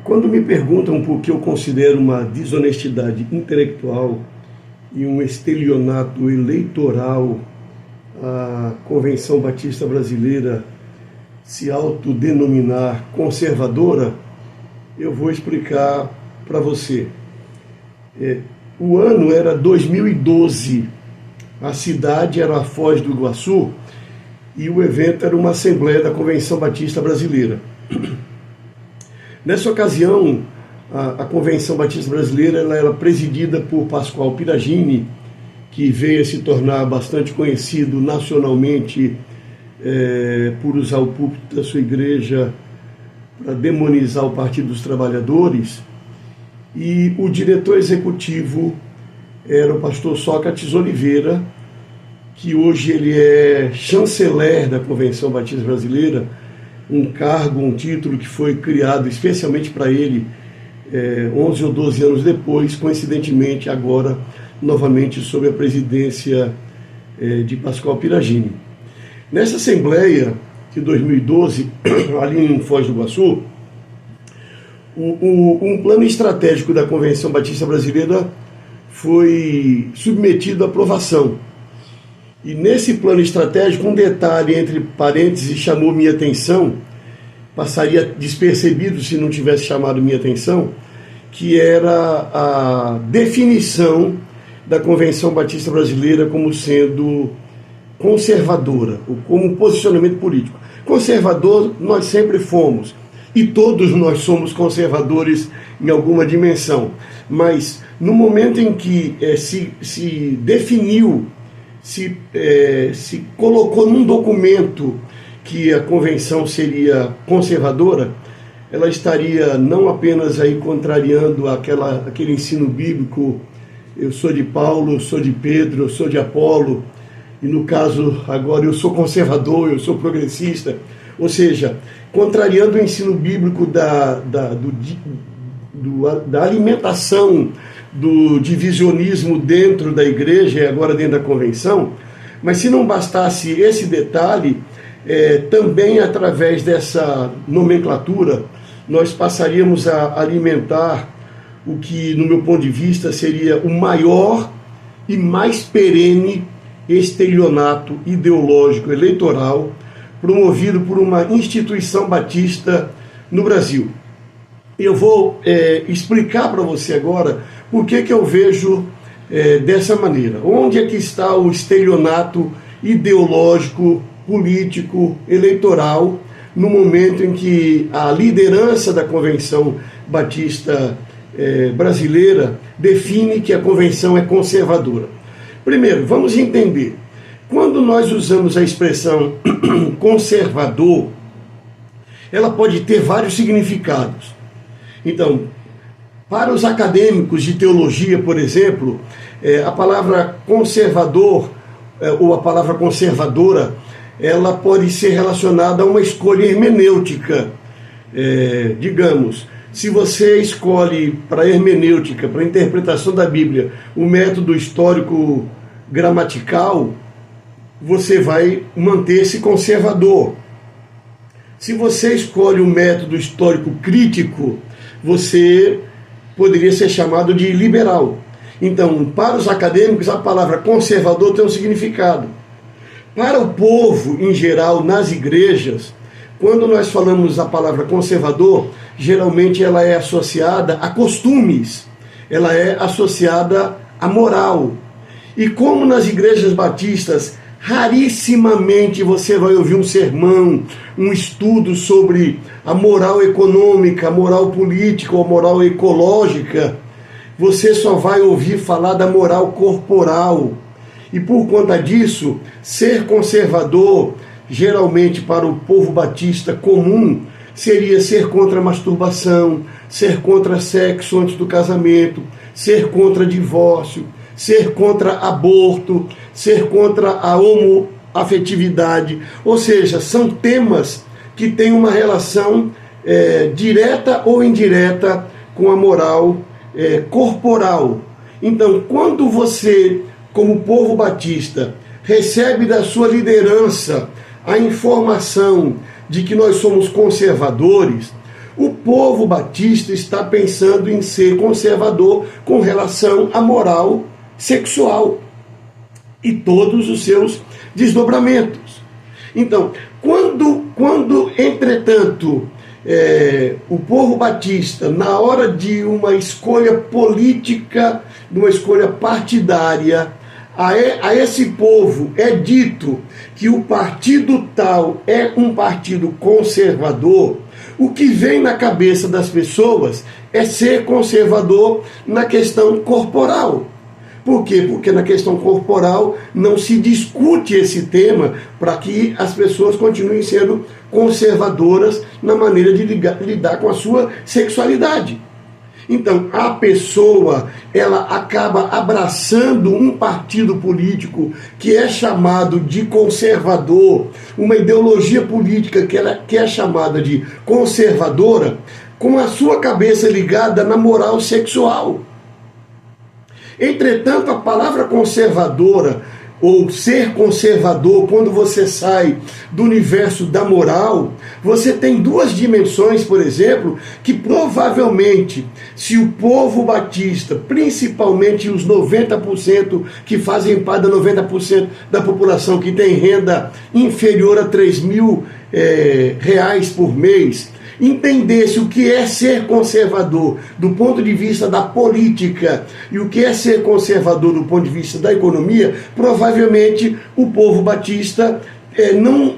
Quando me perguntam por que eu considero uma desonestidade intelectual e um estelionato eleitoral a Convenção Batista Brasileira se autodenominar conservadora, eu vou explicar para você. O ano era 2012, a cidade era a Foz do Iguaçu e o evento era uma assembleia da Convenção Batista Brasileira. Nessa ocasião, a Convenção Batista Brasileira ela era presidida por Pascoal Piragini, que veio a se tornar bastante conhecido nacionalmente por usar o púlpito da sua igreja para demonizar o Partido dos Trabalhadores, e o diretor executivo era o pastor Sócrates Oliveira, que hoje ele é chanceler da Convenção Batista Brasileira, um cargo, um título que foi criado especialmente para ele 11 ou 12 anos depois, coincidentemente agora novamente sob a presidência de Pascoal Piragini. Nessa assembleia de 2012, ali em Foz do Iguaçu, um plano estratégico da Convenção Batista Brasileira foi submetido à aprovação. E nesse plano estratégico, um detalhe entre parênteses chamou minha atenção, passaria despercebido se não tivesse chamado minha atenção, que era a definição da Convenção Batista Brasileira como sendo conservadora, ou como posicionamento político. Conservador nós sempre fomos, e todos nós somos conservadores em alguma dimensão, mas no momento em que se definiu, se colocou num documento que a convenção seria conservadora, ela estaria não apenas aí contrariando aquele ensino bíblico, eu sou de Paulo, eu sou de Pedro, eu sou de Apolo, e no caso agora eu sou conservador, eu sou progressista, ou seja, contrariando o ensino bíblico da alimentação do divisionismo dentro da igreja e agora dentro da convenção. Mas se não bastasse esse detalhe, também através dessa nomenclatura nós passaríamos a alimentar o que, no meu ponto de vista, seria o maior e mais perene estelionato ideológico eleitoral promovido por uma instituição batista no Brasil. Eu vou explicar para você agora por que eu vejo dessa maneira. Onde é que está o estelionato ideológico, político, eleitoral, no momento em que a liderança da Convenção Batista Brasileira define que a convenção é conservadora? Primeiro, vamos entender. Quando nós usamos a expressão conservador, ela pode ter vários significados. Então, para os acadêmicos de teologia, por exemplo, a palavra conservador ou a palavra conservadora, ela pode ser relacionada a uma escolha hermenêutica. Digamos, se você escolhe para hermenêutica, para a interpretação da Bíblia, o método histórico gramatical, você vai manter-se conservador. Se você escolhe o método histórico crítico, você poderia ser chamado de liberal. Então, para os acadêmicos, a palavra conservador tem um significado. Para o povo, em geral, nas igrejas, quando nós falamos a palavra conservador, geralmente ela é associada a costumes, ela é associada à moral. E como nas igrejas batistas, rarissimamente você vai ouvir um sermão, um estudo sobre a moral econômica, a moral política ou a moral ecológica, você só vai ouvir falar da moral corporal. E por conta disso, ser conservador, geralmente para o povo batista comum, seria ser contra a masturbação, ser contra sexo antes do casamento, ser contra divórcio, ser contra aborto, ser contra a homoafetividade. Ou seja, são temas que têm uma relação direta ou indireta com a moral corporal. Então, quando você, como povo batista, recebe da sua liderança a informação de que nós somos conservadores, o povo batista está pensando em ser conservador com relação à moral sexual e todos os seus desdobramentos. Então, quando entretanto, o povo batista, na hora de uma escolha política, de uma escolha partidária, a esse povo é dito que o partido tal é um partido conservador, o que vem na cabeça das pessoas é ser conservador na questão corporal. Por quê? Porque na questão corporal não se discute esse tema para que as pessoas continuem sendo conservadoras na maneira de lidar com a sua sexualidade. Então, a pessoa, ela acaba abraçando um partido político que é chamado de conservador, uma ideologia política que é chamada de conservadora, com a sua cabeça ligada na moral sexual. Entretanto, a palavra conservadora, ou ser conservador, quando você sai do universo da moral, você tem duas dimensões, por exemplo, que provavelmente, se o povo batista, principalmente os 90% que fazem parte da 90% da população que tem renda inferior a 3 mil reais por mês, entendesse o que é ser conservador do ponto de vista da política e o que é ser conservador do ponto de vista da economia, provavelmente o povo batista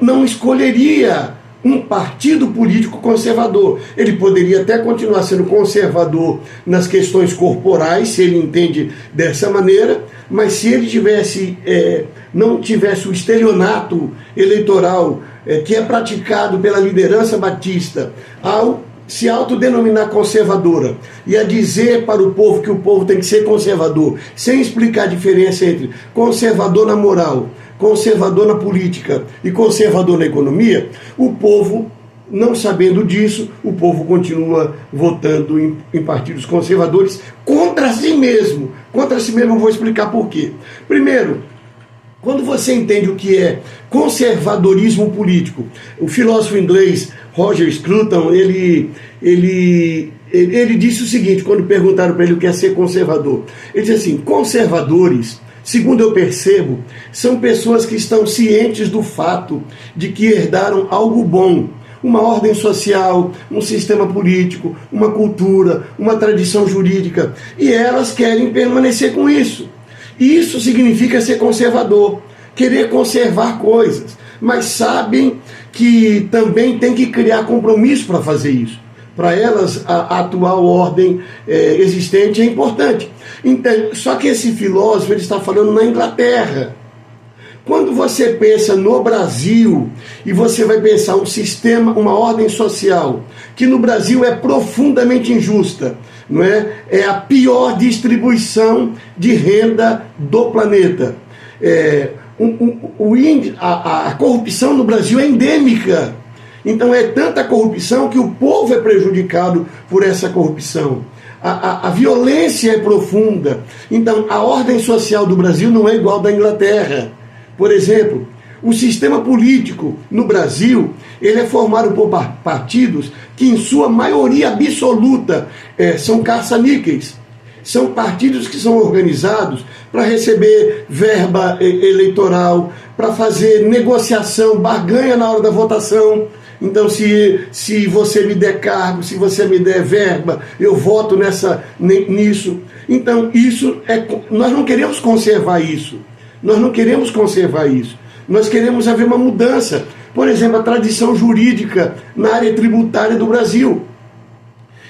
não escolheria um partido político conservador. Ele poderia até continuar sendo conservador nas questões corporais, se ele entende dessa maneira, mas se ele não tivesse o estelionato eleitoral que é praticado pela liderança batista ao se autodenominar conservadora e a dizer para o povo que o povo tem que ser conservador, sem explicar a diferença entre conservador na moral, conservador na política e conservador na economia, o povo, não sabendo disso, o povo continua votando em partidos conservadores contra si mesmo. Contra si mesmo, eu vou explicar por quê. Primeiro, quando você entende o que é conservadorismo político, o filósofo inglês Roger Scruton, ele disse o seguinte, quando perguntaram para ele o que é ser conservador. Ele disse assim: conservadores, segundo eu percebo, são pessoas que estão cientes do fato de que herdaram algo bom, uma ordem social, um sistema político, uma cultura, uma tradição jurídica, e elas querem permanecer com isso. Isso significa ser conservador, querer conservar coisas, mas sabem que também tem que criar compromisso para fazer isso. Para elas, a atual ordem existente é importante. Então, só que esse filósofo ele está falando na Inglaterra. Quando você pensa no Brasil e você vai pensar um sistema, uma ordem social que no Brasil é profundamente injusta, não é? É a pior distribuição de renda do planeta. A corrupção no Brasil é endêmica. Então é tanta corrupção que o povo é prejudicado por essa corrupção. A violência é profunda. Então a ordem social do Brasil não é igual à da Inglaterra. Por exemplo, o sistema político no Brasil ele é formado por partidos que, em sua maioria absoluta, são caça-níqueis. São partidos que são organizados para receber verba eleitoral, para fazer negociação, barganha na hora da votação. Então, se você me der cargo, se você me der verba, eu voto nisso. Então, nós não queremos conservar isso. Nós não queremos conservar isso. Nós queremos haver uma mudança. Por exemplo, a tradição jurídica na área tributária do Brasil,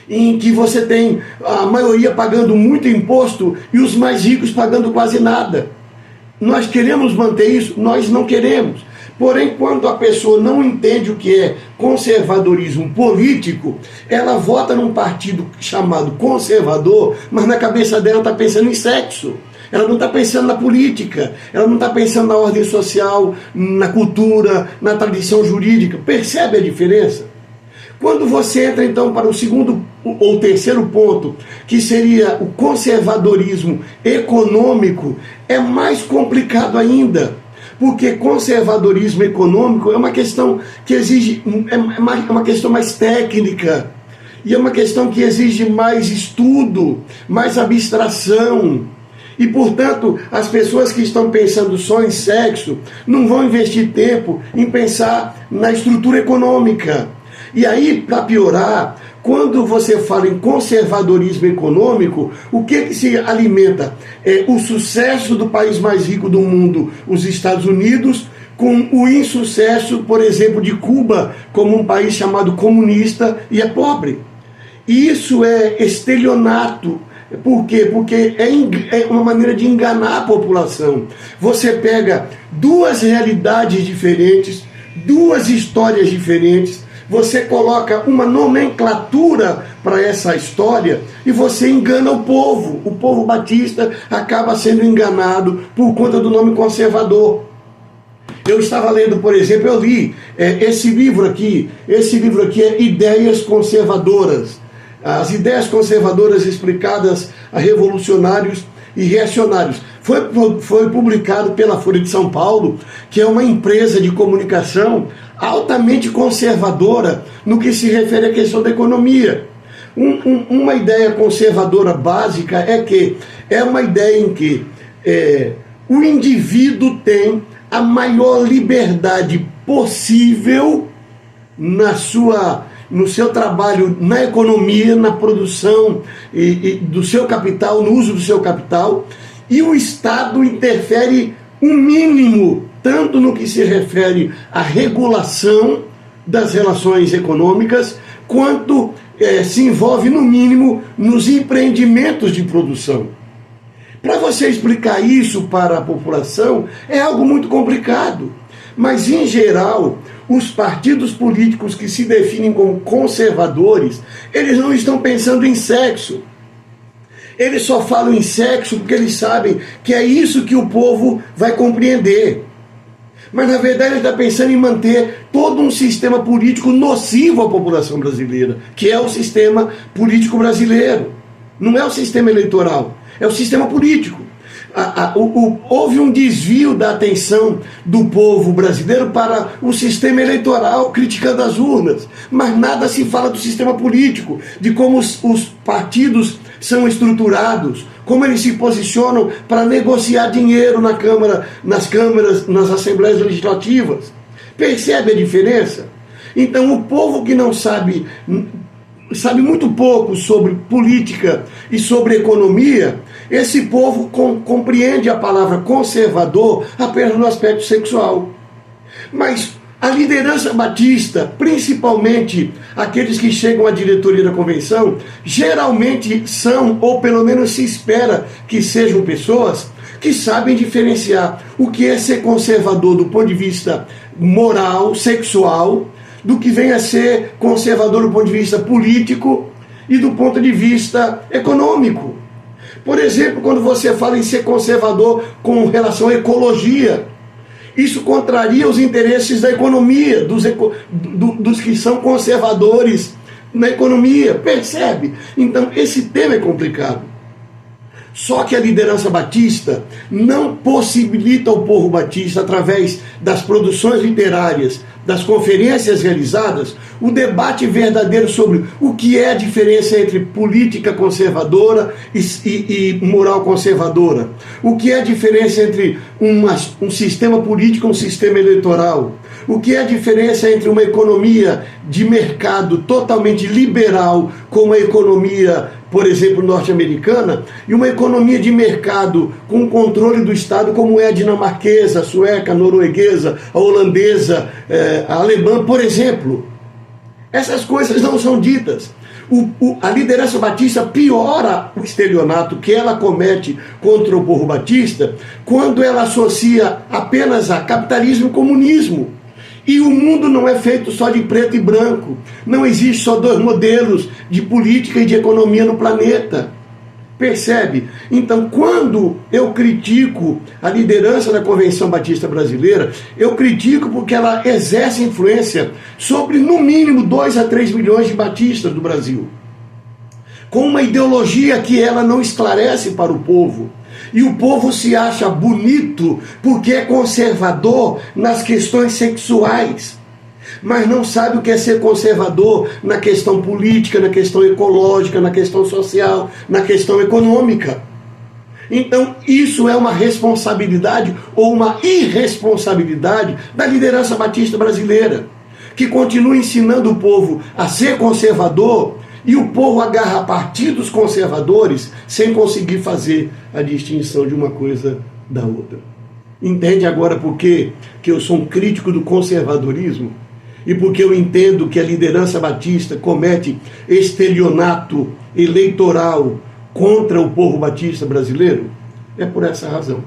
em que você tem a maioria pagando muito imposto e os mais ricos pagando quase nada. Nós queremos manter isso? Nós não queremos. Porém, quando a pessoa não entende o que é conservadorismo político, ela vota num partido chamado conservador, mas na cabeça dela está pensando em sexo. Ela não está pensando na política, ela não está pensando na ordem social, na cultura, na tradição jurídica. Percebe a diferença? Quando você entra então para o segundo ou terceiro ponto, que seria o conservadorismo econômico, é mais complicado ainda. Porque conservadorismo econômico é uma questão que exige, é uma questão mais técnica. E é uma questão que exige mais estudo, mais abstração. E, portanto, as pessoas que estão pensando só em sexo não vão investir tempo em pensar na estrutura econômica. E aí, para piorar, quando você fala em conservadorismo econômico, o que se alimenta? É o sucesso do país mais rico do mundo, os Estados Unidos, com o insucesso, por exemplo, de Cuba, como um país chamado comunista e é pobre. E isso é estelionato. Por quê? Porque é uma maneira de enganar a população. Você pega duas realidades diferentes, duas histórias diferentes, você coloca uma nomenclatura para essa história e você engana o povo. O povo batista acaba sendo enganado por conta do nome conservador. Eu estava lendo, por exemplo, eu li esse livro aqui é Ideias Conservadoras. As ideias conservadoras explicadas a revolucionários e reacionários. Foi publicado pela Folha de São Paulo, que é uma empresa de comunicação altamente conservadora no que se refere à questão da economia. Uma ideia conservadora básica é uma ideia em que o indivíduo tem a maior liberdade possível no seu trabalho, na economia, na produção do seu capital, no uso do seu capital, e o Estado interfere um mínimo, tanto no que se refere à regulação das relações econômicas, quanto se envolve, no mínimo, nos empreendimentos de produção. Para você explicar isso para a população é algo muito complicado, mas, em geral, os partidos políticos que se definem como conservadores, eles não estão pensando em sexo. Eles só falam em sexo porque eles sabem que é isso que o povo vai compreender. Mas, na verdade, ele está pensando em manter todo um sistema político nocivo à população brasileira, que é o sistema político brasileiro. Não é o sistema eleitoral, é o sistema político. Houve um desvio da atenção do povo brasileiro para o sistema eleitoral, criticando as urnas, mas nada se fala do sistema político, de como os partidos são estruturados, como eles se posicionam para negociar dinheiro na Câmara, nas câmaras, nas assembleias legislativas. Percebe a diferença? Então, o povo que não sabe muito pouco sobre política e sobre economia, esse povo compreende a palavra conservador apenas no aspecto sexual. Mas a liderança batista, principalmente aqueles que chegam à diretoria da convenção, geralmente são, ou pelo menos se espera que sejam pessoas que sabem diferenciar o que é ser conservador do ponto de vista moral, sexual, do que vem a ser conservador do ponto de vista político e do ponto de vista econômico. Por exemplo, quando você fala em ser conservador com relação à ecologia, isso contraria os interesses da economia, dos que são conservadores na economia, percebe? Então, esse tema é complicado. Só que a liderança batista não possibilita ao povo batista, através das produções literárias, das conferências realizadas, o debate verdadeiro sobre o que é a diferença entre política conservadora e moral conservadora. O que é a diferença entre um sistema político e um sistema eleitoral. O que é a diferença entre uma economia de mercado totalmente liberal, como a economia, por exemplo, norte-americana, e uma economia de mercado com controle do Estado, como é a dinamarquesa, a sueca, a norueguesa, a holandesa, a alemã, por exemplo. Essas coisas não são ditas. A liderança batista piora o estelionato que ela comete contra o povo batista quando ela associa apenas a capitalismo e comunismo. E o mundo não é feito só de preto e branco. Não existe só dois modelos de política e de economia no planeta. Percebe? Então, quando eu critico a liderança da Convenção Batista Brasileira, eu critico porque ela exerce influência sobre, no mínimo, 2 a 3 milhões de batistas do Brasil, com uma ideologia que ela não esclarece para o povo. E o povo se acha bonito porque é conservador nas questões sexuais. mas não sabe o que é ser conservador na questão política, na questão ecológica, na questão social, na questão econômica. Então, isso é uma responsabilidade ou uma irresponsabilidade da liderança batista brasileira, que continua ensinando o povo a ser conservador e o povo agarra partidos conservadores sem conseguir fazer a distinção de uma coisa da outra. Entende agora por que eu sou um crítico do conservadorismo? E porque eu entendo que a liderança batista comete estelionato eleitoral contra o povo batista brasileiro? É por essa razão.